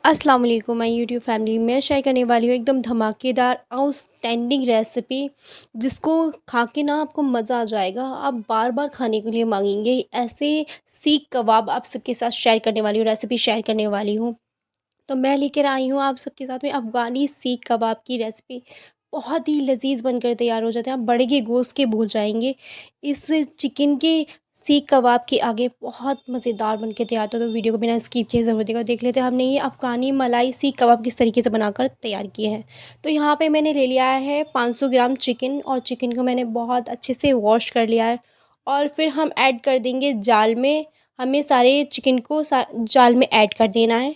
अस्सलाम वालेकुम my YouTube family. मैं शेयर करने वाली हूँ एकदम धमाकेदार आउटस्टैंडिंग रेसिपी, जिसको खा के ना आपको मज़ा आ जाएगा। आप बार बार खाने के लिए मांगेंगे। ऐसे सीख कबाब आप सबके साथ शेयर करने वाली हूँ, रेसिपी शेयर करने वाली हूँ। तो मैं लेकर आई हूँ आप सबके साथ में अफ़गानी सीख कबाब की रेसिपी। बहुत ही लज़ीज़ बनकर तैयार हो जाते हैं, आप बड़े के गोश्त के भूल जाएँगे। इस चिकन के सीख कबाब के आगे बहुत मज़ेदार बन के तैयार होता है। तो वीडियो को बिना स्किप किए ज़रूर देखो। देख लेते हैं हमने ये अफ़गानी मलाई सीख कबाब किस तरीके से बनाकर तैयार किए हैं। तो यहाँ पे मैंने ले लिया है 500 ग्राम चिकन, और चिकन को मैंने बहुत अच्छे से वॉश कर लिया है। और फिर हम ऐड कर देंगे जाल में। हमें सारे चिकन को जाल में ऐड कर देना है।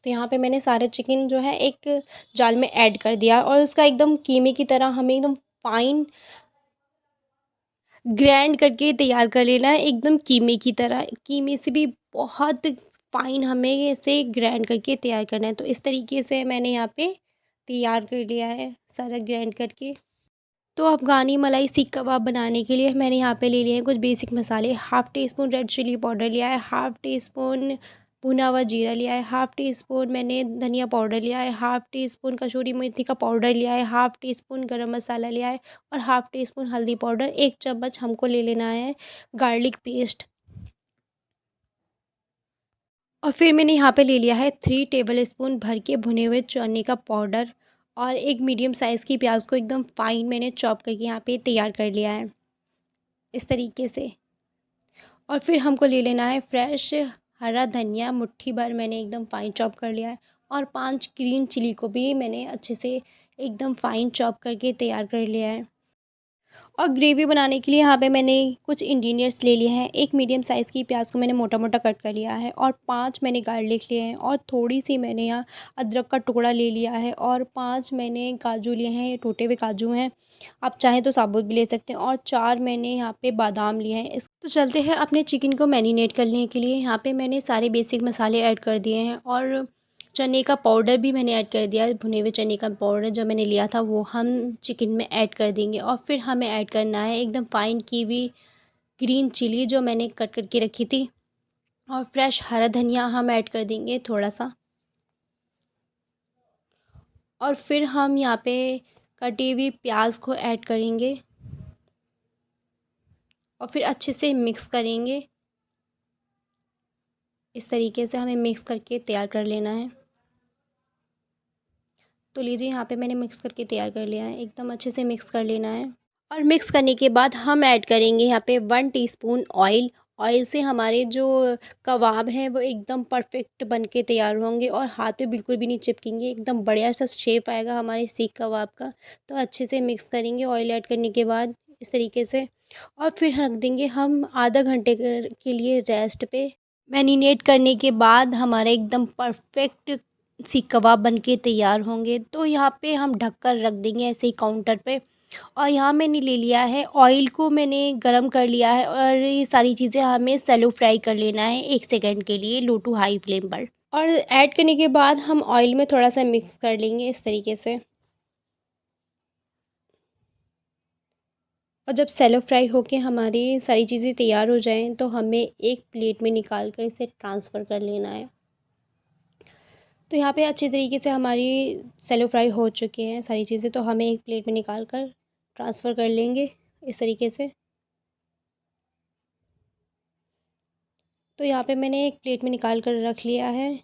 तो यहाँ पे मैंने सारे चिकन जो है एक जाल में ऐड कर दिया, और उसका एकदम कीमे की तरह हमें एकदम फाइन ग्राइंड करके तैयार कर लेना है, एकदम कीमे की तरह। कीमे से भी बहुत फाइन हमें इसे ग्राइंड करके तैयार करना है। तो इस तरीके से मैंने यहाँ पे तैयार कर लिया है सारा ग्राइंड करके। तो अफ़गानी मलाई सीख कबाब बनाने के लिए मैंने यहाँ पे ले लिए हैं कुछ बेसिक मसाले। Half teaspoon red chilli powder लिया है, हाफ़ टी स्पून भुना हुआ जीरा लिया है, हाफ़ टी स्पून मैंने धनिया पाउडर लिया है, हाफ़ टी स्पून कसूरी मेथी का पाउडर लिया है, हाफ़ टी स्पून गरम मसाला लिया है, और हाफ़ टी स्पून हल्दी पाउडर। 1 चम्मच हमको ले लेना है गार्लिक पेस्ट। और फिर मैंने यहाँ पे ले लिया है 3 टेबल स्पून भर के भुने हुए चने का पाउडर, और एक मीडियम साइज़ की प्याज को एकदम फाइन मैंने चॉप करके यहाँ पे तैयार कर लिया है इस तरीके से। और फिर हमको ले लेना है फ्रेश हरा धनिया, मुट्ठी भर मैंने एकदम फाइन चॉप कर लिया है। और 5 ग्रीन चिली को भी मैंने अच्छे से एकदम फाइन चॉप करके तैयार कर लिया है। और ग्रेवी बनाने के लिए यहाँ पे मैंने कुछ इंग्रीडियंट्स ले लिए हैं। एक मीडियम साइज़ की प्याज को मैंने मोटा मोटा कट कर लिया है, और 5 मैंने गार्लिक लिए हैं, और थोड़ी सी मैंने यहाँ अदरक का टुकड़ा ले लिया है, और 5 मैंने काजू लिए हैं, ये टूटे हुए काजू हैं। आप चाहें तो साबुत भी ले सकते हैं, और 4 मैंने यहाँ पे बादाम लिए हैं। इस तो चलते हैं अपने चिकन को मैरिनेट करने के लिए। यहाँ पे मैंने सारे बेसिक मसाले ऐड कर दिए हैं, और चने का पाउडर भी मैंने ऐड कर दिया है। भुने हुए चने का पाउडर जो मैंने लिया था वो हम चिकन में ऐड कर देंगे। और फिर हमें ऐड करना है एकदम फाइन की हुई ग्रीन चिली जो मैंने कट करके रखी थी, और फ्रेश हरा धनिया हम ऐड कर देंगे थोड़ा सा। और फिर हम यहाँ पे कटी हुई प्याज को ऐड करेंगे, और फिर अच्छे से मिक्स करेंगे। इस तरीके से हमें मिक्स करके तैयार कर लेना है। तो लीजिए यहाँ पे मैंने मिक्स करके तैयार कर लिया है, एकदम अच्छे से मिक्स कर लेना है। और मिक्स करने के बाद हम ऐड करेंगे यहाँ पे 1 टीस्पून ऑयल। ऑयल से हमारे जो कबाब हैं वो एकदम परफेक्ट बन के तैयार होंगे, और हाथ पे बिल्कुल भी नहीं चिपकेंगे, एकदम बढ़िया सा शेप आएगा हमारे सीख कबाब का। तो अच्छे से मिक्स करेंगे ऑयल ऐड करने के बाद इस तरीके से। और फिर रख देंगे हम आधा घंटे के लिए रेस्ट पे। मैरिनेट करने के बाद हमारे एकदम परफेक्ट सीख कबाब बन के तैयार होंगे। तो यहाँ पे हम ढक कर रख देंगे ऐसे ही काउंटर पे। और यहाँ मैंने ले लिया है ऑयल को मैंने गरम कर लिया है, और ये सारी चीज़ें हमें सेलो फ्राई कर लेना है 1 सेकंड के लिए लो टू हाई फ्लेम पर। और ऐड करने के बाद हम ऑयल में थोड़ा सा मिक्स कर लेंगे इस तरीके से। और जब सेलो फ्राई होके हमारी सारी चीज़ें तैयार हो जाएं, तो हमें एक प्लेट में निकाल कर इसे ट्रांसफ़र कर लेना है। तो यहाँ पे अच्छी तरीके से हमारी सेलो फ्राई हो चुकी हैं सारी चीज़ें, तो हमें एक प्लेट में निकाल कर ट्रांसफ़र कर लेंगे इस तरीके से। तो यहाँ पे मैंने एक प्लेट में निकाल कर रख लिया है,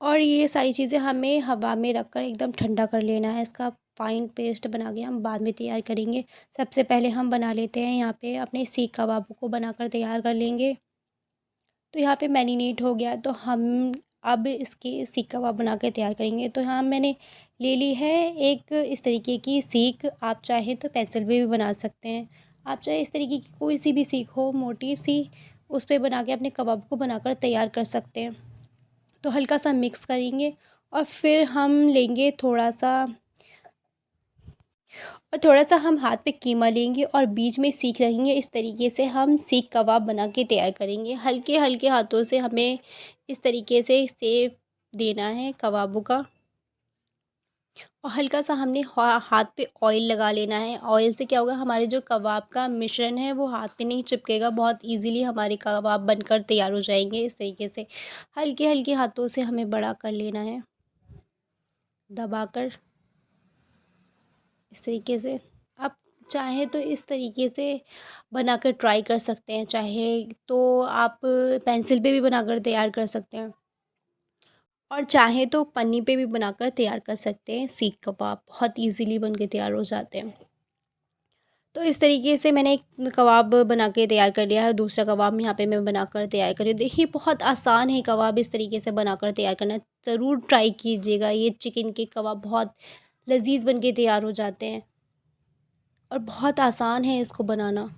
और ये सारी चीज़ें हमें हवा में रख कर एकदम ठंडा कर लेना है। इसका फ़ाइन पेस्ट बना के हम बाद में तैयार करेंगे। सबसे पहले हम बना लेते हैं यहाँ पे अपने सीख कबाबों को बनाकर तैयार कर लेंगे। तो यहाँ पे मैरिनेट हो गया, तो हम अब इसके सीख कबाब बना के तैयार करेंगे। तो यहाँ मैंने ले ली है एक इस तरीके की सीख। आप चाहें तो पेंसिल पे भी बना सकते हैं। आप चाहे इस तरीके की कोई सी भी सीख हो मोटी सी, उस पे बना के अपने कबाब को बनाकर तैयार कर सकते हैं। तो हल्का सा मिक्स करेंगे, और फिर हम लेंगे थोड़ा सा हम हाथ पे कीमा लेंगे, और बीच में सीख रखेंगे। इस तरीके से हम सीख कबाब बना के तैयार करेंगे। हल्के हल्के हाथों से हमें इस तरीके से शेप देना है कबाबों का। और हल्का सा हमने हाथ पे ऑयल लगा लेना है। ऑयल से क्या होगा, हमारे जो कबाब का मिश्रण है वो हाथ पे नहीं चिपकेगा, बहुत ईज़िली हमारे कबाब बनकर तैयार हो जाएँगे। इस तरीके से हल्के-हल्के हाथों से हमें बड़ा कर लेना है, दबाकर इस तरीके से। आप चाहें तो इस तरीके से बनाकर ट्राई कर सकते हैं, चाहे तो आप पेंसिल पे भी बनाकर तैयार कर सकते हैं। और चाहे तो पन्नी पे भी बनाकर तैयार कर सकते हैं सीख कबाब, बहुत ईज़िली बन के तैयार हो जाते हैं। तो इस तरीके से मैंने एक कबाब बना के तैयार कर लिया है, दूसरा कबाब यहाँ पे मैं बनाकर तैयार कर रही हूँ। देखिए बहुत आसान है कबाब इस तरीके से बनाकर तैयार करना, ज़रूर ट्राई कीजिएगा। ये चिकन के कबाब बहुत लज़ीज़ बन के तैयार हो जाते हैं और बहुत आसान है इसको बनाना।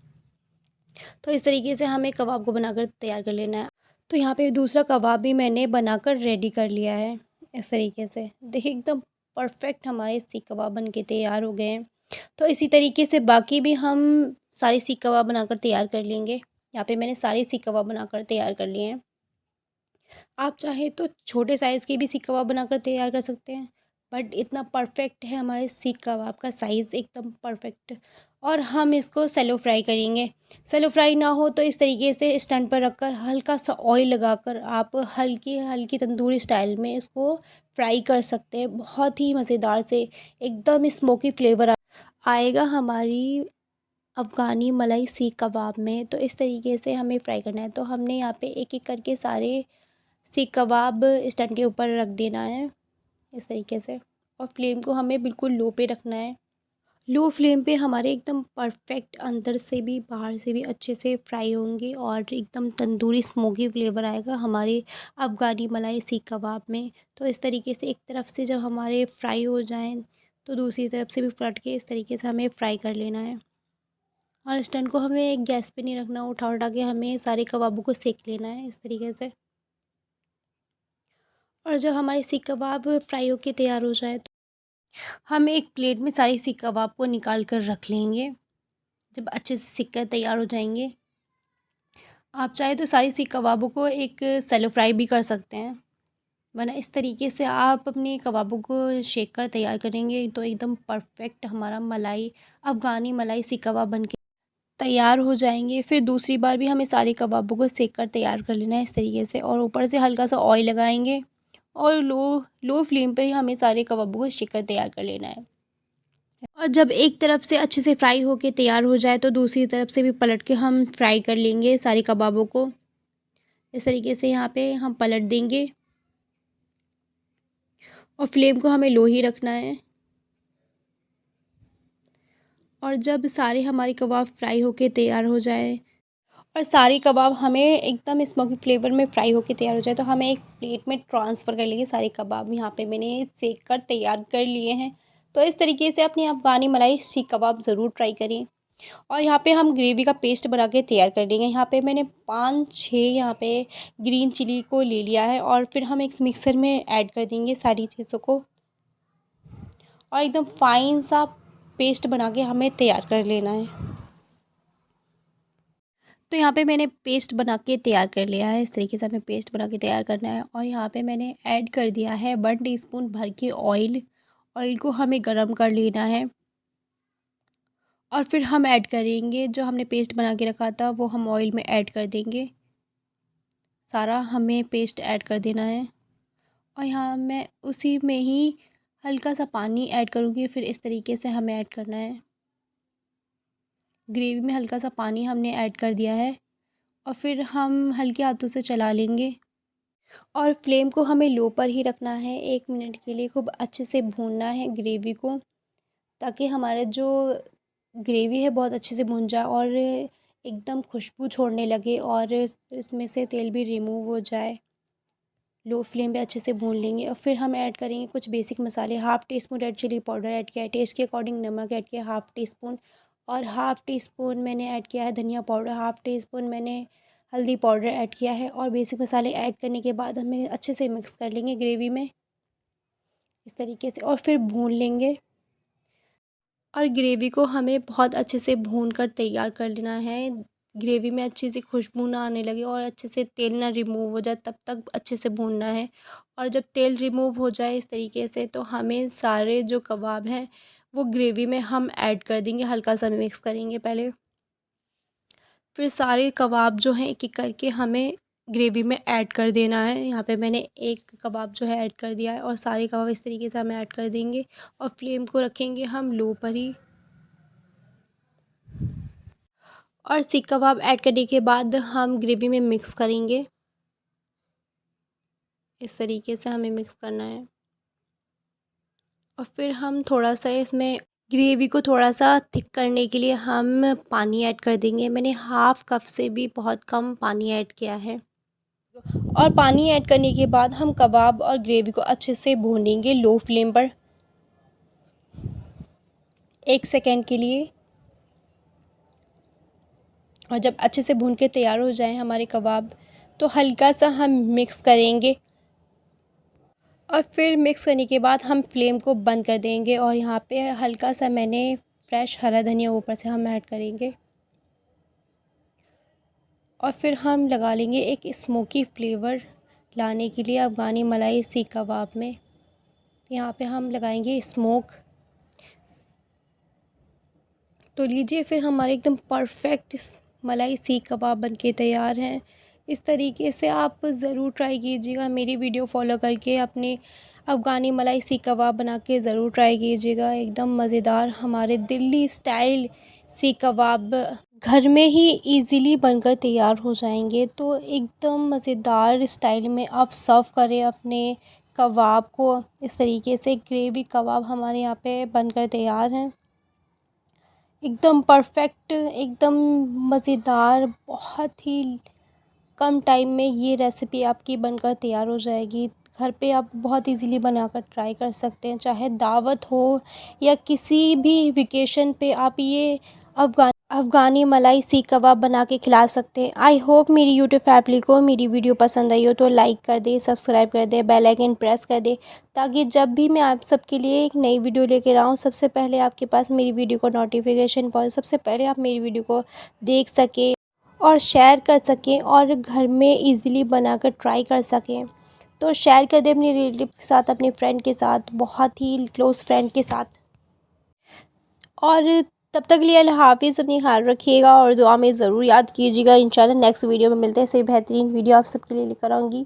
तो इस तरीके से हमें कबाब को बनाकर तैयार कर लेना है। तो यहाँ पे दूसरा कबाब भी मैंने बनाकर रेडी कर लिया है, इस तरीके से। देखिए एकदम परफ़ेक्ट हमारे सीख कबाब बन के तैयार हो गए हैं। तो इसी तरीके से बाकी भी हम सारे सीख कबाब बनाकर तैयार कर लेंगे। यहाँ पे मैंने सारे सीख कबाब बनाकर तैयार कर लिए हैं। आप चाहें तो छोटे साइज़ के भी सीख कबाब बनाकर तैयार कर सकते हैं, बट इतना परफेक्ट है हमारे सीख कबाब का साइज़, एकदम परफेक्ट। और हम इसको सैलो फ्राई करेंगे। सैलो फ्राई ना हो तो इस तरीके से स्टैंड पर रखकर हल्का सा ऑयल लगाकर आप हल्की हल्की तंदूरी स्टाइल में इसको फ्राई कर सकते हैं। बहुत ही मज़ेदार से एकदम स्मोकी फ्लेवर आएगा हमारी अफ़गानी मलाई सीख कबाब में। तो इस तरीके से हमें फ्राई करना है। तो हमने यहाँ पे एक-एक करके सारे सीख कबाब स्टैंड के ऊपर रख देना है, इस तरीके से। और फ्लेम को हमें बिल्कुल लो पे रखना है। लो फ्लेम पे हमारे एकदम परफेक्ट अंदर से भी बाहर से भी अच्छे से फ्राई होंगे और एकदम तंदूरी स्मोकी फ्लेवर आएगा हमारे अफ़गानी मलाई सीख कबाब में। तो इस तरीके से एक तरफ से जब हमारे फ्राई हो जाएँ तो दूसरी तरफ से भी पलट के इस तरीके से हमें फ्राई कर लेना है। और स्टैंड को हमें गैस पे नहीं रखना, उठा-उठा के हमें सारे कबाबों को सेक लेना है, इस तरीके से। और जब हमारे सीख कबाब फ्राई होके तैयार हो जाए तो हम एक प्लेट में सारे सीख कबाब को निकाल कर रख लेंगे। जब अच्छे से सिक कर तैयार हो जाएँगे, आप चाहे तो सारी सीख कबाबों को एक सैलो फ्राई भी कर सकते हैं, वरना इस तरीके से आप अपने कबाबों को सेक कर तैयार करेंगे तो एकदम परफेक्ट हमारा मलाई अफ़गानी मलाई सीख कबाब बन के तैयार हो जाएँगे। फिर दूसरी बार भी हमें सारे कबाबों को सेक कर तैयार कर लेना है इस तरीके से, और ऊपर से हल्का-सा ऑयल लगाएँगे और लो लो फ्लेम पे ही हमें सारे कबाबों को सेक कर तैयार कर लेना है। और जब एक तरफ से अच्छे से फ्राई होके तैयार हो जाए तो दूसरी तरफ से भी पलट के हम फ्राई कर लेंगे सारे कबाबों को। इस तरीके से यहाँ पे हम पलट देंगे और फ्लेम को हमें लो ही रखना है। और जब सारे हमारे कबाब फ्राई होके तैयार हो जाएँ और सारे कबाब हमें एकदम स्मोकी फ्लेवर में फ्राई होके तैयार हो जाए तो हमें एक प्लेट में ट्रांसफ़र कर लेंगे सारे कबाब। यहाँ पे मैंने सेक कर तैयार कर लिए हैं। तो इस तरीके से अपनी अफ़गानी मलाई सीख कबाब ज़रूर ट्राई करें। और यहाँ पे हम ग्रेवी का पेस्ट बना के तैयार कर लेंगे। यहाँ पे मैंने 5-6 यहाँ पे ग्रीन चिली को ले लिया है और फिर हम एक मिक्सर में ऐड कर देंगे सारी चीज़ों को और एकदम फ़ाइन सा पेस्ट बना के हमें तैयार कर लेना है। तो यहाँ पे मैंने पेस्ट बना के तैयार कर लिया है। इस तरीके से हमें पेस्ट बना के तैयार करना है और यहाँ पे मैंने ऐड कर दिया है 1 टीस्पून भर के ऑयल। ऑयल को हमें गरम कर लेना है और फिर हम ऐड करेंगे जो हमने पेस्ट बना के रखा था वो हम ऑयल में ऐड कर देंगे। सारा हमें पेस्ट ऐड कर देना है और यहाँ मैं उसी में ही हल्का सा पानी ऐड करूँगी, फिर इस तरीके से हमें ऐड करना है। ग्रेवी में हल्का सा पानी हमने ऐड कर दिया है और फिर हम हल्के हाथों से चला लेंगे और फ्लेम को हमें लो पर ही रखना है। 1 मिनट के लिए खूब अच्छे से भूनना है ग्रेवी को, ताकि हमारा जो ग्रेवी है बहुत अच्छे से भुन जाए और एकदम खुशबू छोड़ने लगे और इसमें से तेल भी रिमूव हो जाए। लो फ्लेम पे अच्छे से भून लेंगे और फिर हम ऐड करेंगे कुछ बेसिक मसाले। Half teaspoon red chilli powder add किया है, टेस्ट के अकॉर्डिंग नमक ऐड किया हाफ़ टी स्पून और हाफ़ टी स्पून मैंने ऐड किया है धनिया पाउडर, हाफ़ टी स्पून मैंने हल्दी पाउडर ऐड किया है और बेसिक मसाले ऐड करने के बाद हमें अच्छे से मिक्स कर लेंगे ग्रेवी में इस तरीके से और फिर भून लेंगे। और ग्रेवी को हमें बहुत अच्छे से भून कर तैयार कर लेना है। ग्रेवी में अच्छी सी खुशबू ना आने लगे और अच्छे से तेल ना रिमूव हो जाए तब तक अच्छे से भूनना है। और जब तेल रिमूव हो जाए इस तरीके से तो हमें सारे जो कबाब हैं वो ग्रेवी में हम ऐड कर देंगे, हल्का सा मिक्स करेंगे पहले। फिर सारे कबाब जो हैं एक-एक करके हमें ग्रेवी में ऐड कर देना है। यहाँ पे मैंने एक कबाब जो है ऐड कर दिया है और सारे कबाब इस तरीके से हम ऐड कर देंगे और फ्लेम को रखेंगे हम लो पर ही। और सीख कबाब ऐड करने के बाद हम ग्रेवी में मिक्स करेंगे। इस तरीके से हमें मिक्स करना है और फिर हम थोड़ा-सा इसमें ग्रेवी को थोड़ा-सा थिक करने के लिए हम पानी ऐड कर देंगे। मैंने हाफ़ कप से भी बहुत कम पानी ऐड किया है। और पानी ऐड करने के बाद हम कबाब और ग्रेवी को अच्छे से भूनेंगे लो फ्लेम पर 1 सेकेंड के लिए। और जब अच्छे से भून के तैयार हो जाएं हमारे कबाब तो हल्का सा हम मिक्स करेंगे और फिर मिक्स करने के बाद हम फ्लेम को बंद कर देंगे। और यहाँ पे हल्का सा मैंने फ्रेश हरा धनिया ऊपर से हम ऐड करेंगे और फिर हम लगा लेंगे एक स्मोकी फ्लेवर लाने के लिए अफ़गानी मलाई सीख कबाब में। यहाँ पे हम लगाएंगे स्मोक। तो लीजिए फिर हमारे एकदम परफेक्ट मलाई सीख कबाब बनके तैयार हैं। इस तरीके से आप ज़रूर ट्राई कीजिएगा, मेरी वीडियो फॉलो करके अपने अफ़गानी मलाई सीख कबाब बना के ज़रूर ट्राई कीजिएगा। एकदम मज़ेदार हमारे दिल्ली स्टाइल सीख कबाब घर में ही इजीली बनकर तैयार हो जाएंगे। तो एकदम मज़ेदार स्टाइल में आप सर्व करें अपने कबाब को। इस तरीके से ग्रेवी कबाब हमारे यहाँ पे बनकर तैयार हैं। एकदम परफेक्ट, एकदम मज़ेदार, बहुत ही कम टाइम में ये रेसिपी आपकी बनकर तैयार हो जाएगी। घर पे आप बहुत इजीली बनाकर ट्राई कर सकते हैं, चाहे दावत हो या किसी भी वेकेशन पे आप ये अफ़गानी मलाई सीख कबाब बना के खिला सकते हैं। आई होप मेरी यूट्यूब फैमिली को मेरी वीडियो पसंद आई हो तो लाइक कर दें, सब्सक्राइब कर दें, बेल आइकन प्रेस कर दें ताकि जब भी मैं आप सबके लिए एक नई वीडियो लेकर आऊँ सबसे पहले आपके पास मेरी वीडियो को नोटिफिकेशन पहुँचे, सबसे पहले आप मेरी वीडियो को देख सकें और शेयर कर सकें और घर में ईज़िली बनाकर ट्राई कर सकें। तो शेयर कर दें अपने रिलेटिव्स के साथ, अपने फ्रेंड के साथ, बहुत ही क्लोज़ फ्रेंड के साथ। और तब तक के लिए अल्लाह हाफ़िज़, अपनी ख्याल रखिएगा और दुआ में ज़रूर याद कीजिएगा। इंशाल्लाह नेक्स्ट वीडियो में मिलते हैं। ऐसे बेहतरीन वीडियो आप सबके लिए लेकर आऊँगी।